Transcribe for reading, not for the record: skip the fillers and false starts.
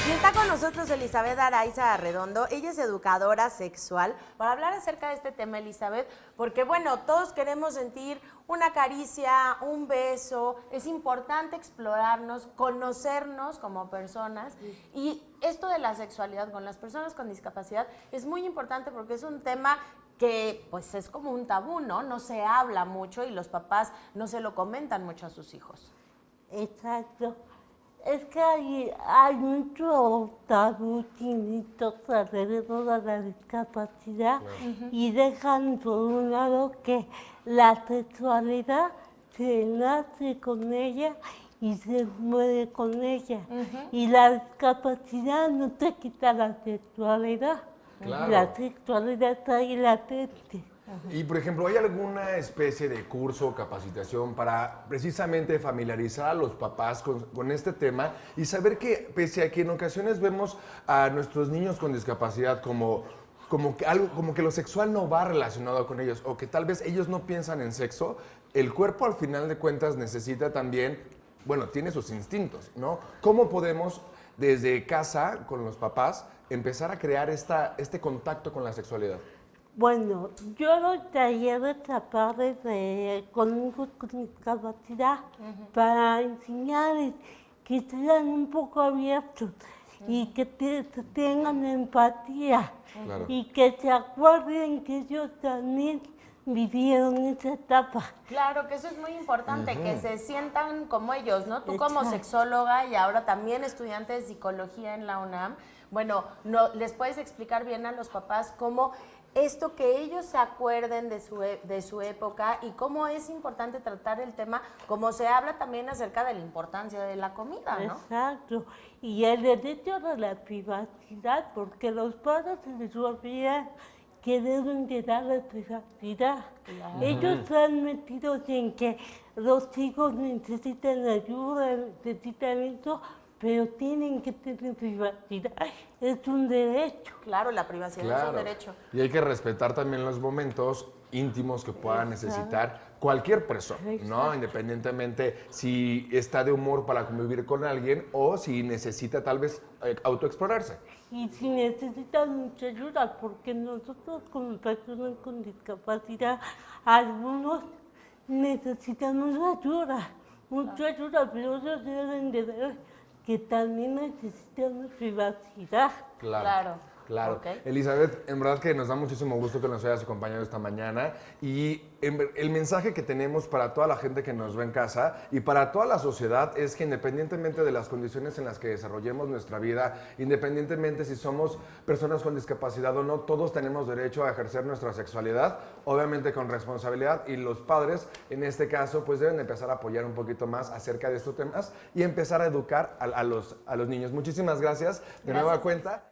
Y está con nosotros Elizabeth Araiza Arredondo. Ella es educadora sexual. Para hablar acerca de este tema, Elizabeth, porque bueno, todos queremos sentir una caricia, un beso. Es importante explorarnos, conocernos como personas. Y esto de la sexualidad con las personas con discapacidad es muy importante porque es un tema que pues es como un tabú, ¿no? No se habla mucho y los papás no se lo comentan mucho a sus hijos. Exacto. Es que hay mucho tabú y mitos alrededor de la discapacidad y dejan por un lado que la sexualidad se nace con ella y se muere con ella. Y la discapacidad no te quita la sexualidad. Claro. La sexualidad está ahí latente. Y, por ejemplo, ¿hay alguna especie de curso o capacitación para precisamente familiarizar a los papás con este tema y saber que, pese a que en ocasiones vemos a nuestros niños con discapacidad como que lo sexual no va relacionado con ellos o que tal vez ellos no piensan en sexo, el cuerpo al final de cuentas necesita también, bueno, tiene sus instintos, ¿no? ¿Cómo podemos desde casa con los papás empezar a crear este contacto con la sexualidad? Bueno, yo doy talleres aparte con hijos con discapacidad para enseñarles que sean un poco abiertos y que tengan empatía y que se acuerden que ellos también vivieron esa etapa. Claro, que eso es muy importante, que se sientan como ellos, ¿no? Tú como sexóloga y ahora también estudiante de psicología en la UNAM, bueno, les puedes explicar bien a los papás cómo esto que ellos se acuerden de su época y cómo es importante tratar el tema, como se habla también acerca de la importancia de la comida, ¿no? Exacto. Y el derecho de la privacidad, porque los padres se les olvida que deben de darle privacidad. Claro. Ellos están metidos en que los hijos necesitan ayuda, necesitan esto, pero tienen que tener privacidad. Es un derecho. Claro, la privacidad es un derecho. Y hay que respetar también los momentos íntimos que pueda necesitar cualquier persona, ¿no? Independientemente si está de humor para convivir con alguien o si necesita tal vez autoexplorarse. Y si necesitan mucha ayuda, porque nosotros como personas con discapacidad, algunos necesitamos ayuda, mucha ayuda, pero ellos deben de ver que también necesitamos privacidad. Claro. Okay. Elizabeth, en verdad que nos da muchísimo gusto que nos hayas acompañado esta mañana y el mensaje que tenemos para toda la gente que nos ve en casa y para toda la sociedad es que independientemente de las condiciones en las que desarrollemos nuestra vida, independientemente si somos personas con discapacidad o no, todos tenemos derecho a ejercer nuestra sexualidad, obviamente con responsabilidad, y los padres en este caso pues deben empezar a apoyar un poquito más acerca de estos temas y empezar a educar a los niños. Muchísimas gracias de nueva cuenta.